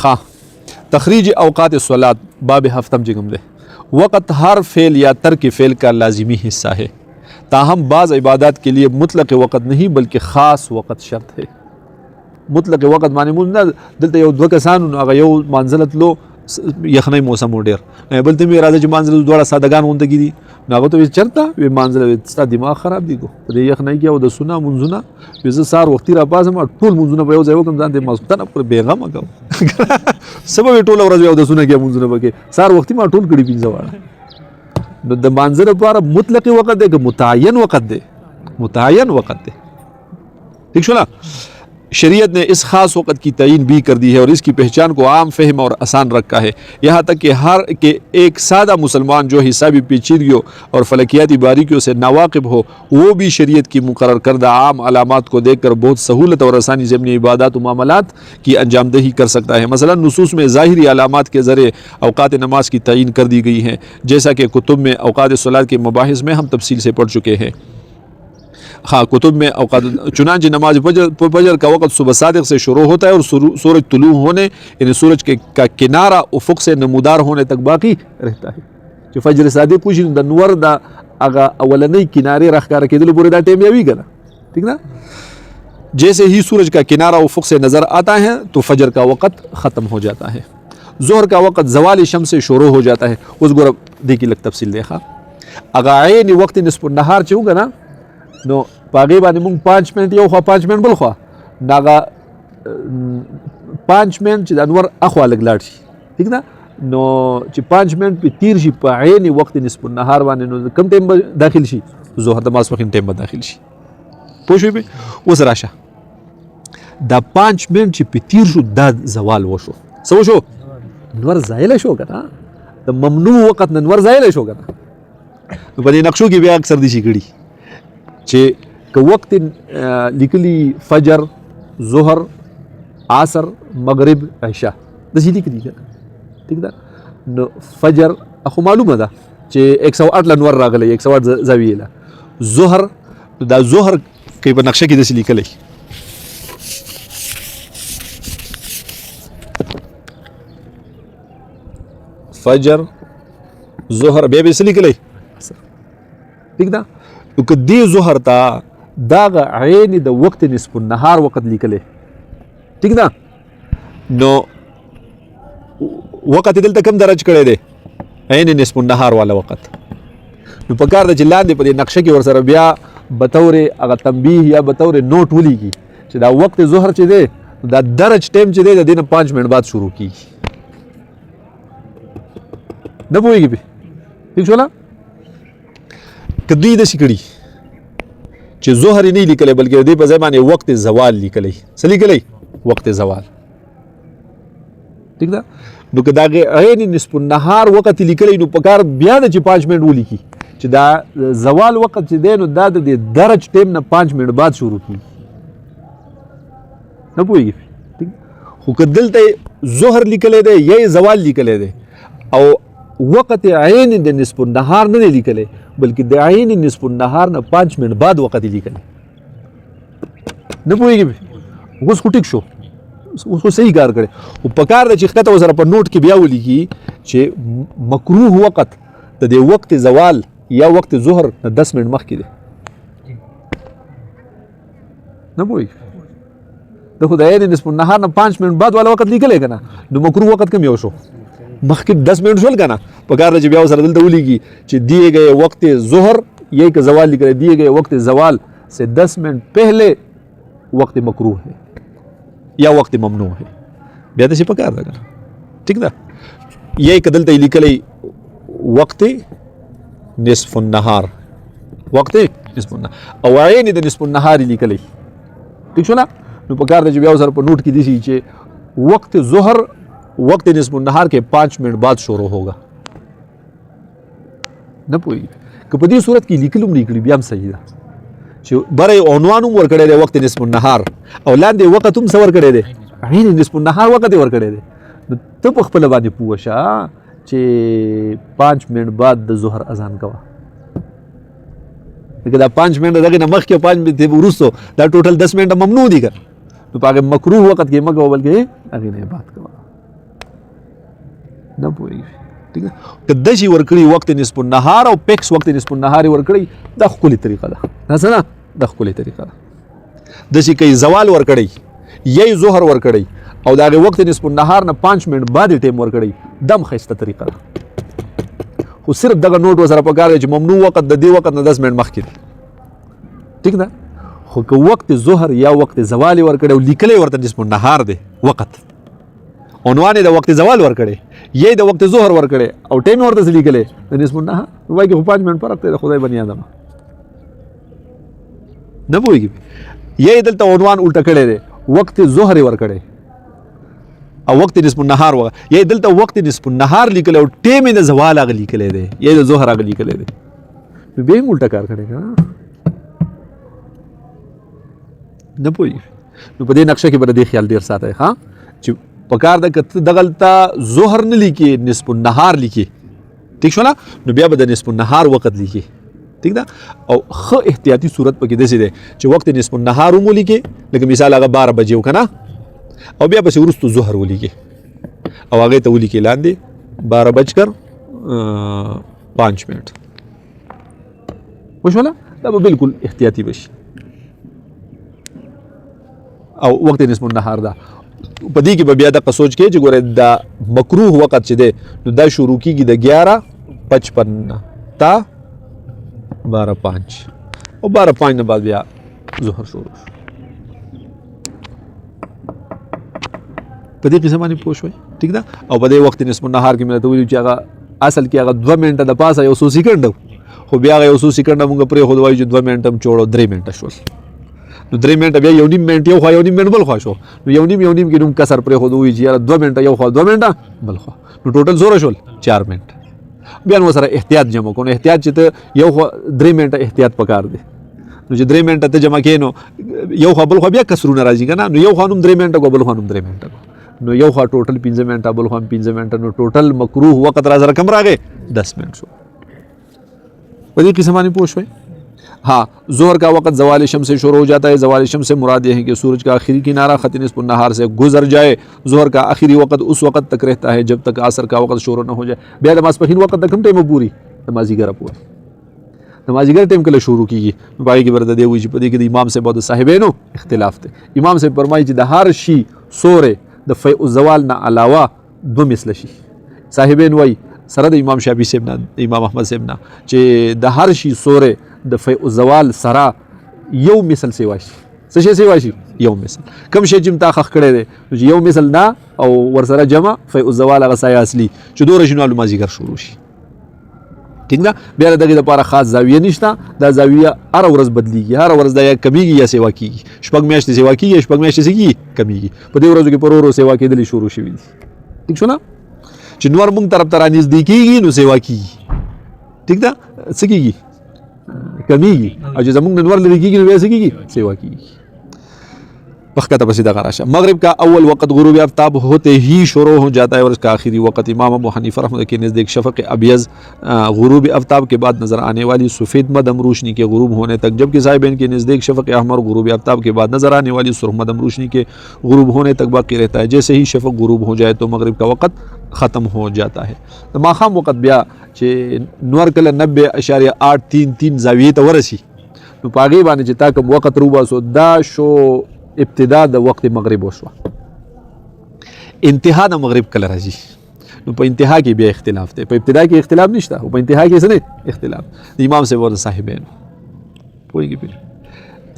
हाँ तखरीज औकात सलात बाब हफ्तम जिगम दे। वक़्त हर फ़ेल या तर्क फ़ेल का लाजिमी हिस्सा है, ताहम बाज़ इबादत के लिए मुतलक़ वक़्त नहीं बल्कि ख़ास वक़्त शर्त है। मुतलक़ वक़्त माने मुझ ना दिलते यो दो कसान अगर यो मंजिलत लो यखनई मौसम हो डेर बोलते मैं राजा मंजिल द्वारा सादगान होंदगी दी ना तो चरता वे मंजिल सा दिमाग ख़राब दी को यखनई क्या वो सुना मुंजुना वे सार वक्ती रा पास हम टोल मुंजुना पे जाओ कम जानते मस्ता ना पूरे बेगम अगम सब वे टोल और जाओ सुना क्या मुंजुना बके सार वक्ती में टोल कड़ी पिंजा वाला द मंजिल पर मुतलक़ वक़्त दे मुतय्यन वक़्त दे, मुतय्यन वक़्त दे। ठीक शो ना। शरीयत ने इस ख़ास वक़्त की तयीन भी कर दी है और इसकी पहचान को आम फहम और आसान रखा है, यहाँ तक कि हर के एक सादा मुसलमान जो हिसाबी पेचीदगियों और फलकियाती बारीकियों से नावाकिब हो वो भी शरीयत की मुकर्रर करदा आम अलामात को देख कर बहुत सहूलत और आसानी से अपनी इबादत व मामलात की अंजामदही कर सकता है। मसलन नुसूस में ज़ाहिरी अलामात के ज़रिए औकात नमाज की तयीन कर दी गई हैं, जैसा कि कुतुब में औकात सलात के मबाहिस में हम तफसील से पढ़ चुके हैं। हाँ कुतुब में औकात चुनांचे नमाज फजर का वक़्त सुबह सादिक से शुरू होता है और सूरज तुलू होने यानी सूरज के का किनारा उफ़ुक़ से नमूदार होने तक बाकी रहता है। जो फजर सादिक कुछ नूर दा अगा अवलनी किनारे रख कर के दिल पूरे दा टाइम यावी गना। ठीक ना। जैसे ही सूरज का किनारा उफ़ुक़ से नज़र आता है तो फजर का वक़्त ख़त्म हो जाता है। ज़ोहर का वक़्त ज़वाल शम्स से शुरू हो जाता है। उस गोर देखी लग तफसील देखा अगर आए वक्त निस्फ़ नहार चूँगा ना नो पागे बाने मुंग 5 मिनट यो खा 5 मिनट बोल खा नागा 5 मिनट ची दानवर अखवा लगलाट शी। ठीक ना। नो ची 5 मिनट पे तीर शी पाए नी वक्त निस्फ़ नहार बाने नो कम टाइम दाखिल शी ज़ोहर नमाज वक़्त टाइम दाखिल शी पोशे पे उस राशा दा 5 मिनट ची पे तीर शो दा जवाल वशो सो शो नवर जायला शो कना द ममनू वक़्त नवर जायला शो कना बने नक्शों की भी अक्सर दिशी कड़ी चे क वक्त लिखली फजर ज़ोहर आसर मगरिब ऐशा दसी लिखली है। ठीक ना। न फजर अखो मालूम है चे 108 लनवर रागले 108 जावियला ज़ोहर दा ज़ोहर के नक्शे की दसी लिखले फजर ज़ोहर बेबी से लिखले। ठीक ना। तो दी ज़ोहर ता दाग आयनी द वक्त निस्फ़ नहार वक़्त लिखले। ठीक ना। नो वक़्त दिल तक कम दर्ज करे दे आयनी निस्फ़ नहार वाला वक़्त नो पकार द चिल्लान दे पदे नक्शे की वरसर ब्या बतौरे अगर तंबीह या बतौरे नोट वली की दा वक्त ज़ोहर चे दे दा दर्ज टाइम चे दे दिन 5 मिनट बाद शुरू की न बोएगी भी। ठीक छोला कदी द शिकड़ी चे ज़ोहर ही नहीं लिखले बल्कि दे बज़माने वक्त ज़वाल लिखले सली कले वक्त ज़वाल। ठीक ना। नु कदागे आयनी निस्फ़ नहार वक़्त लिखले नु पकार ब्या द 5 मिनट वो लिखी चे दा ज़वाल वक़्त चे दे नु दा दे दर्ज टाइम न 5 मिनट बाद शुरू की न पोएगी। ठीक हुकदल ते ज़ोहर लिखले दे ये ज़वाल लिखले दे और वक़्त आयनी द निस्फ़ नहार न लिखले बल्कि द आयनी निस्फ़ नहार न 5 मिनट बाद वक़्त लिखले न पोएगी उसको ठीक शो उसको सही कार करे वो पकार दे चिखता तो जरा पर नोट की ब्या बोली की चे मकरूह वक़्त तदे वक्त ज़वाल या वक्त ज़ोहर न 10 मिनट मख की दे न पोएगी। देखो द आयनी निस्फ़ नहार न 5 मिनट बाद वाला वक़्त लिखले ना न मकरूह वक़्त कम योशो मख 10 मिनट शोल का ना पकार रज ब्याह सर दिल तौली की चे दिए गए वक्त ज़ोहर ये के ज़वाल लिख रहे दिए गए वक्त ज़वाल से 10 मिनट पहले वक्त मकरूह है या वक्त ममनू है बेहद से पकार लगा। ठीक ना। ये कदल तय लिख ली वक्त निस्फ़ नहार वक्त निस्फ़ नहार अवाए नहीं निस्फ़ नहार लिख ली। ठीक छो ना। नु पकार रज ब्याह सर पर नोट की दिशी चे वक्त ज़ोहर वक्त निस्फ़ नहार के 5 मिनट बाद शुरू होगा न पोई कपदी सूरत की लिखलुम निकली ब्याम सही बरे ओनवानुम वर करे दे वक्त निस्फ़ नहार औलाद दे वक्त तुम सवर करे दे आइन निस्फ़ नहार वक्त वर करे दे तो पखपल बानी पूशा चे 5 मिनट बाद द ज़ोहर अजान कवा लेकिन 5 मिनट लगे नमक के 5 मिनट थे उरुसो दा टोटल 10 मिनट ममनू दी कर तो पागे मकरूह वक्त के मगो बल्कि आगे नहीं बात कवा نه پوهېږي. ټیک ده، که دشي ورکړي وقت نصف النهار او پیکس وقت نصف النهار ورکړي دا ښکلې طریقه ده. دا څه ده؟ دا ښکلې طریقه ده. دشي کوي زوال ورکړی یی ظهر ورکړی او د هغې وقت نصف النهار نه 5 منټ بعد ټیم ورکړی دم ښایسته طریقه ده. خو صرف دغه نوټ ورسره پکار دی چې ممنوع وقت د دې وقت نه 10 منټ مخکې دی. ټیک ده، خو که وقت ظهر یا وقت زوال یې ورکړی او لیکلی ورته نصف النهار دی وقت، عنوان یې د وقت زوال ورکړی یی د وقت ظهر ورکړی او ټیم یې ورته څه لیکلی د نصف النهار، نو وایي که خو 5 منټ فرق دی د خدای بني آدمه. نه پوهېږي یی دلته عنوان الټه کړی دی وقت ظهر یې ورکړی او وقت نصف النهار وغه یی دلته وقت نصف النهار لیکلی او ټیم یې د زوال هغه لیکلی دی یی د ظهر هغه لیکلی دی، نو بیا یې الټه کار کړی که نه پوهېږي. نو په دې نقشه کې به د دې خیال ډېر ساتئ ښه چې پکار ده که ته دغلته ظهر نه لیکې نصف النهار لیکې، ټیک شوله، نو بیا به د نصف النهار وقت لیکې. ټیک ده، او ښه احتیاطي صورت پکې داسې دی چې وقت نصف النهار هم ولیکې، لکه مثال هغه 12 بجې و که نه، او بیا پسې وروستو ظهر ولیکې او هغې ته ولیکې لاندې 12:05 وشوله، دا به بالکل احتیاطي به شي. او وقت نصف النهار ده په دې کې به بیا دقه سوچ کې چې ګوره دا مکروه وقت چې دی نو دا شروع کېږي د 11:55 تا 12:05 او 12:05 نه بعد بیا ظهر شروع شو. په دې قسم باندې پوه شوئ. ټیک ده، او په دې وقت نصف النهار کې مې درته ویلي چې هغه اصل کې هغه 2 منټه د پاسه یو څو سیکنډ خو بیا هغه یو څو سیکنډه مونږ پرېښود وایو چې 2 منټه هم چوړو 3 منټه شول، نو 3 منټه بیا 1.5 منټ یو خوا 1.5 منټ بل خوا شو، نو 1.5 کې نوم کسر پرېښود وایي چې یاره 2 منټه یو خوا 2 منټه بل خوا، نو ټوټل څومره شول 4 منټه. بیا نو سره احتیاط جمع کړو، احتیاط چې ته یو خوا 3 منټه احتیاط پکار دی، نو چې 3 منټه ته جمع کړې نو یو خوا بل خوا بیا کسرونه راځي که نه، نو یو خوا نوم 3 منټه کو بل خوا نوم 3 منټه کو، نو یو خوا ټوټل 15 منټه بل خوا 15 منټه، نو ټوټل مکروه وقت را سره کم راغی 10 منټ شو. په دې قسم باندې پوه شوئ. हाँ, ज़ोहर का वक़्त ज़वाल शम्स से शुरू हो जाता है. ज़वाल शम्स से मुराद यह है कि सूरज का आखिरी किनारा ख़त निस्फ़ नहार से गुजर जाए. ज़ोहर का आखिरी वक़्त उस वक़्त तक रहता है जब तक असर का वक़्त शुरू न हो जाए. बया नमाज़ पढ़ी वक़्त तक हम टाइम पूरी नमाज़ीगर पूरी नमाज़ीगर टाइम के लिए शुरू की भाई की बरदा दे हुई पदी कि इमाम से बहुत साहिबेनो इख्तिलाफ थे. इमाम से फरमाई कि द हर शी सोरे द फ़ै ज़वाल ना अलावा दो मिसल शी साहिबेन वही सरद इमाम शाफी साहब ना इमाम अहमद साहब ना चे द हर शी सोरे د فیء الزوال سره یو مثل سیوا شي. څه شی سیوا شي؟ یو مثل. کوم شی چې تا خخ کړی دی نو چې یو مثل نه او ورسره جمع فیء الزوال هغه سایه اصلي چې دوره شي نو مازدیګر شروع شي. ټیک ده، بیا د دغې دپاره خاص زاویه نشته. دا زاویه هره ورځ بدلیږي، هره ورځ دا یا کمیږي یا سیوا کېږي. شپږ میاشتې سیوا کېږي، شپږ میاشتې څه کېږي؟ کمیږي. په دې ورځو کې پر ورو سیوا کېدلې شروع شوي دي. ټیک شو نه؟ چې نور موږ طرف ته رانږدې کېږي نو سیوا کېږي. ټیک ده، څه کېږي؟ کمیږي. او چې زمونږ نور لري کېږي نو بیا څه کېږي؟ سیوا کېږي. پخکته پسې دغه راشه. مغرب کا اول وقت غروب آفتاب ہوتے ہی شروع ہو جاتا ہے اور اس کا آخری وقت امام ابو حنیفہ رحمۃ اللہ کے نزدیک شفق ابیض غروب آفتاب کے بعد نظر آنے والی سفید مدم روشنی کے غروب ہونے تک، جبکہ صاحبین کے نزدیک شفق احمر غروب آفتاب کے بعد نظر آنے والی سرخ مدم روشنی کے غروب ہونے تک باقی رہتا ہے. جیسے ہی شفق غروب ہو جائے تو مغرب کا وقت ختم ہو جاتا ہے. ماښام وقت بیا چې نور کله 90.833 زاویې ته ورسي نو په هغې باندې چې تا کوم وقت روباسو دا شو ابتدا د وقت مغرب وشوه. انتها د مغرب کله راځي نو په انتها کې بیا اختلاف دی. په ابتدا کې اختلاف نشته او په انتها کې څه دی؟ اختلاف. د امام صاحب ورته صاحبین پوهېږي پرې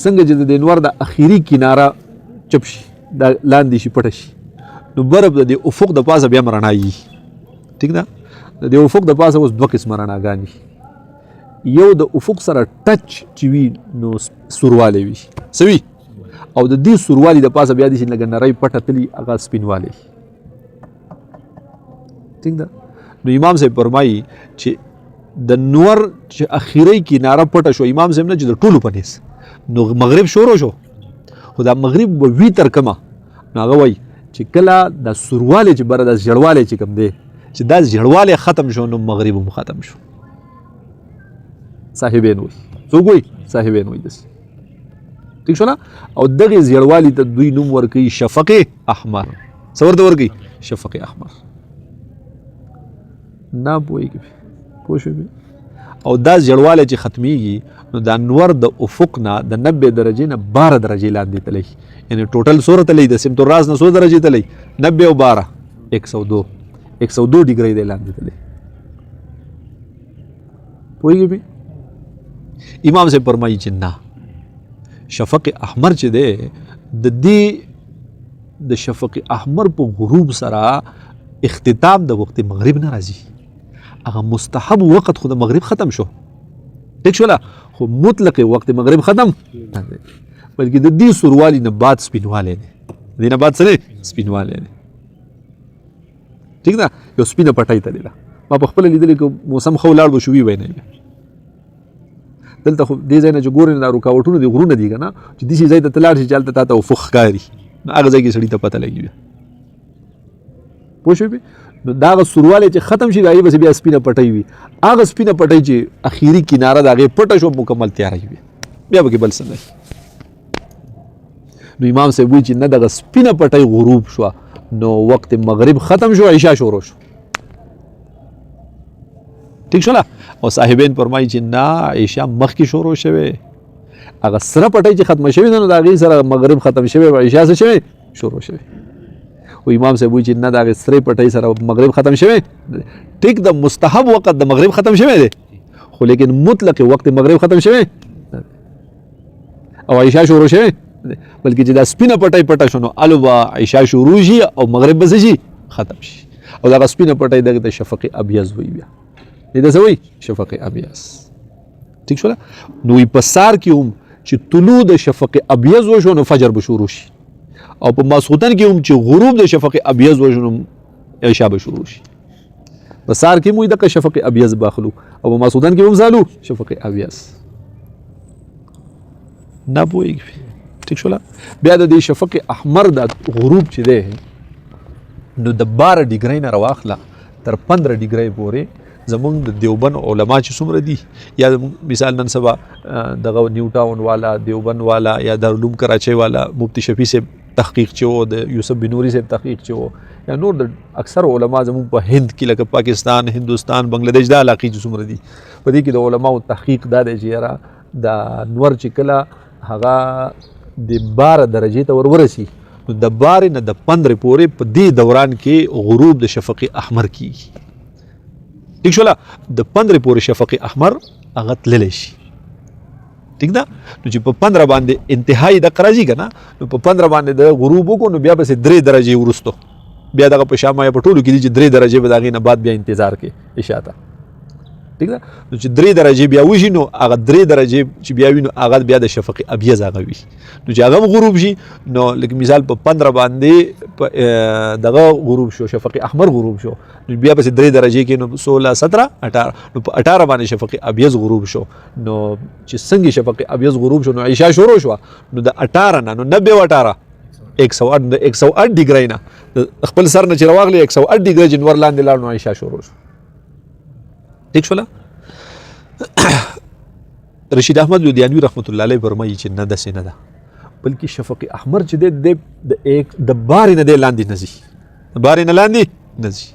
څنګه چې د انور د اخیری کناره چپ شي دا لاندې شي پټه شي نو برب د افق د پاسه بیا رڼایي. ټیک ده، د افق د پاسه اوس دوه قسمه رڼاګانې، یو د افق سره ټچ چې وي نو سوروالی وي څه وي، او د دې سوروالي د پاسه بیا داسې لږه نری پټه تلي هغه سپینوالی. ټیک ده، نو امام صاحب فرمایي چې د نور چې اخیری کناره پټه شو امام صاحب نه چې د ټولو په نیس نو مغرب شروع شو، خو دا مغرب به وي تر کمه نو هغه وایي چې کله د سوروالی چې بره د زیړوالی چې کوم دی چې دا زیړوالی ختم شو نو مغرب هم ختم شو. صاحبین وایي، څوک وایي؟ صاحبین وایي داسې. ٹھیک شو نه؟ او دغه زیړوالي ته دوی نوم ورکوي شفق احمر. څه ورته ورکوي؟ شفق احمر. نه پوهېږي پوه شوې او دا زیړوالی چې ختمیږي نو د انور د افق نه د 90 درجې نه 12 درجې لاندې تللی یعنی ټوټل څومره تللی د سمت الراس نه 100 درجې تللی 90 او 12 102 ډیګرۍ دی لاندې تللی پوهېږي امام صاحب فرمایي چې نه شفق احمر چې دی د دې د شفق احمر په غروب سره اختتام د وخت مغرب نه راځي هغه مستحب وخت خو د مغرب ختم شو ٹھیک شولا خو مطلق وخت مغرب ختم بلکې د دې سوروالی نه بعد سپینوالی دی دې نه بعد څه سپینوالی دی ٹھیک ده یو سپینه پټۍ تللی ده ما په خپله لیدلې که موسم ښه ولاړ به شو وی نه دلته خو دې ځای نه چې ګورې دا رکاوټونه دي غرونه دي که نه چې داسې ځای ته ته لاړ شي چې هلته تا ته افق ښکاري نو هغه ځای کې سړي ته پته لګي پوه شوې نو دا هغه سوروالی چې ختم شي د هغې بس بیا سپینه پټۍ وي هغه سپینه پټۍ چې اخري کناره د هغې پټه شو مکمل تیاره وي بیا پکې بل څه نه نو امام صاحب وایي چې نه دغه سپینه پټۍ غروب شوه نو وقت مغرب ختم شو عشاء شروع شو ٹھیک شولا او صاحبین فرمایي چې نه عشاء مخکې شروع شوه هغه سره پټۍ چې ختمه شوې ده نو د هغې سره مغرب ختم شوی او عشاء څه شوی شروع شوی و امام صاحب وایي چې نه د هغې سرې پټۍ سره مغرب ختم شوی ټیک د مستحب وخت د مغرب ختم شوی دی خو لیکن مطلق وقت مغرب ختم شوی او عشاء شروع شوی بلکې چې دا سپینه پټۍ پټه شو نو الو به عشاء شروع شي او مغرب به څه شي ختم شي او دغه سپینه پټۍ دغې ته شفق ابیض وایي بیا دې ته څه وایي شفق ابیض ټیک شوله نو په سار کې هم چې طلوع د شفق ابیض وشو نو فجر به شروع شي او په ماسخوتن کې هم چې غروب د شفق ابیض وشو نو عشاء به شروع شي په سار کې مو دغه شفق ابیض باخلو او په ماسخوتن کې هم زالو شفق ابیض نه پوهېږي ٹھیک شولا بیا د دې شفق احمر د غروب چې دی نو د 12 ډیګرۍ نه راواخله تر 15 ډیګرۍ پورې زمونږ د دیوبند علما چې څومره دي یا مثال نن سبا دغه نیو ټاون والا دیوبند والا یا دارالعلوم کراچۍ والا مفتی شفیع صاحب تحقیق چې و د یوسف بن نوري صاحب تحقیق چې و یا نور د اکثر علما زمونږ په هند کې لکه پاکستان هندوستان بنګلادیش دا علاقې چې څومره دي په دې کې د علماو تحقیق دا دی چې یاره د نور چې کله هغه د 12 درجې ته ورورسي نو د 12 نه د 15 پورې په دې دوران کې غروب د شفق احمر کیږي ٹھیک شولا د 15 پورې شفق احمر هغه تللی شي ٹھیک ده نو چې په 15 باندې انتهایی د قراځي که نه نو په 15 باندې د غروب وکړو نو بیا پسې 3 درجې وروستو بیا دغه په شام یا په ټولو کې دي چې 3 درجې به د هغې نه بعد بیا انتظار کې عشاء ته ٹھیک ده نو چې 3 درجې بیا وشي نو هغه 3 درجې چې بیا وي نو هغه بیا د شفق ابیض هغه وي نو چې هغه غروب شي نو لکه مثال په 15 باندې دغه غروب شو شفق احمر غروب شو نو بیا پسې 3 درجې کې نو 16 17 18 نو په 18 باندې شفق ابیض غروب شو نو چې څنګه شفق ابیض غروب شو نو عشاء شروع شو نو د 18 نه نو 90 و 18 108 د 108 ډیګرۍ نه خپل سر نه چې راواغلی 108 ډیګرۍ جنور لاندې لاړ نو عشاء شروع شو ٹھیک شولا رشید احمد لودیانوی رحمت الله علیه فرمایي چې نه داسې نه ده بلکې شفق احمر چې دی د بارې نه دی لاندې نه ځي د بارې نه لاندې نه ځي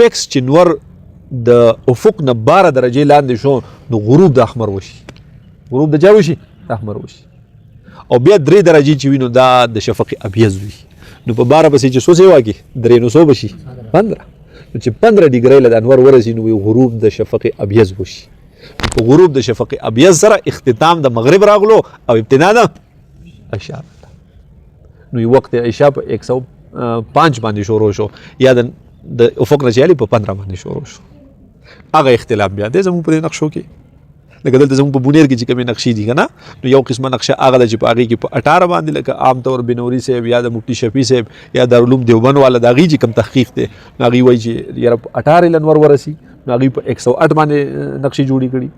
پیکس چې نور د افق نه 12 درجې لاندې شو نو غروب د احمر وشي غروب د چا وشي د احمر وشي او بیا 3 درجې چې وي نو دا د شفق ابیض وي نو په 12 پسې چې څو ځای واګي 3 نو څو بشي 15 چې 15 ډیګرۍ له د انور ورسي نو غروب د شفق ابیض وشي په غروب د شفق ابیض سره اختتام د مغرب راغلو او ابتدا د عشاء نو یو وخت عشاء په 105 باندې شروع شو یا د افق نه چالي په 15 باندې شروع شو هغه اختلاف بیا دی زموږ په دې نقشو کې لکه دلته زموږ په بونیر کې چې کومې نقشې دي که نه نو یو قسمه نقشه هغه ده چې په هغې کې په 18 باندې لکه عام طور بنوري صاحب یا د مفتی شفیع صاحب یا دارالعلوم دیوبند والا د هغې چې کوم تحقیق دی نو هغوی وایي چې یاره په 18 لنور ورسي نو هغوی په 108 باندې نقشې جوړې کړي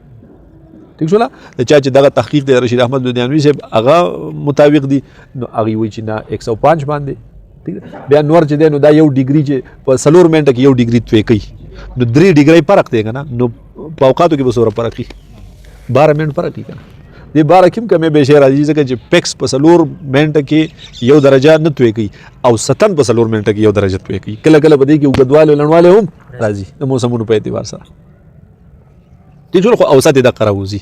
ٹھیک شولا د چا چې دغه تحقیق دی رشید احمد لودیانوي صاحب هغه مطابق دي نو هغوی وایي چې نه 105 باندې بیا نور چې دی نو دا یو ډیګري چې په 4 منټه کې یو ډیګري توی کوي نو 3 ډیګرۍ فرق دی که نه نو په اوقاتو کې به څومره فرق وي 12 منټ فرق وي که نه دې باره کې هم کمې بیشې راځي ځکه چې پیکس په 4 منټه کې یو درجه نه توی کوي او ستن په 4 منټه کې یو درجه توی کوي کله کله په دې کې اوږدوالی او لنډوالی هم راځي د موسمونو په اعتبار سره ټیک شول خو اوسط یې دقه راوځي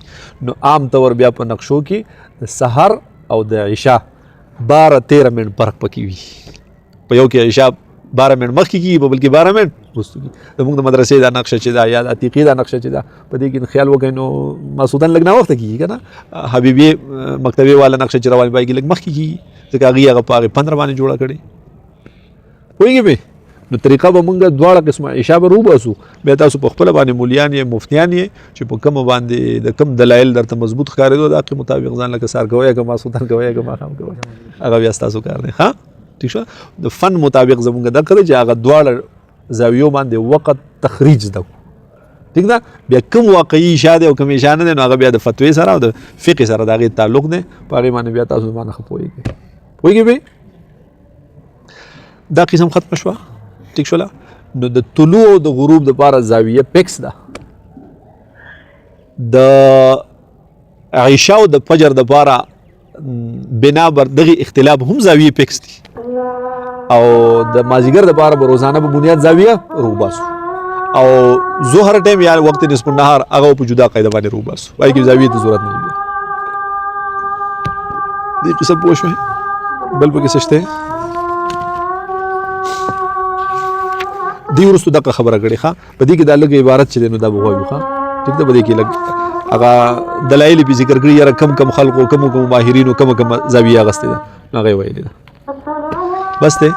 نو عام طور بیا په نقشو کې د سحر او د عشاء 12-13 منټ فرق پکې وي په یو کې عشاء 12 منټ مخکې کېږي په بل کې 12 منټ وروسته کېږي زموږ د مدرسې دا نقشه چې دا یا د عتیقې دا نقشه چې دا په دې کې خیال وکړئ نو مسعودن لږ ناوخته کېږي که نه حبیبي مکتبې والا نقشه چې روان پای کې لږ مخکې کېږي ځکه هغې هغه په هغې 15 باندې جوړه کړې پوهېږې پې نو طریقه به مونږ دواړه قسمه عشاء به روباسو بیا تاسو په خپله باندې مولیان یې مفتیان یې چې په کومه باندې د کوم دلایل درته مضبوط ښکارېدو د هغې مطابق ځان لکه سار کوئ که ماسخوتن کوئ که ماښام کوئ هغه بیا ستاسو کار دی ښه ٹھیک شو د فن مطابق زمونږ دغه دی چې هغه دواړه زاویو باندې وقت تخریج زده ٹھیک ده بیا کوم واقعي اشاره دی او کوم اشاره نه دی نو هغه بیا د فتوی سره او د فقه سره د هغې تعلق دی په هغې باندې بیا تاسو باندې ښه پوهېږئ به دا قسم ختمه شوه ٹھیک شوله نو د طلوع او د غروب دپاره زاویه پیکس ده د عشاء او د فجر دپاره بنا بر دغه اختلاف هم زاویه پیکس دي او د مازیګر دپاره به روزانه په بنیاد زاویه روباسو او ظهر ټایم یا وقت نصف النهار هغه په جدا قاعده باندې روباسو وایي کې زاویه ته ضرورت نه دی دې قصه پوه شوئ بل پکې څه شته دی وروسته دغه خبره کړې ښه په دې کې دا لږ عبارت چې دی نو دا به ووایو ښه ټیک ده په دې کې لږ هغه دلایل پې ذکر کړي یاره کم خلقو کم ماهرینو کم زاویه اخیستې ده نو هغه یې ویلې ده بس دی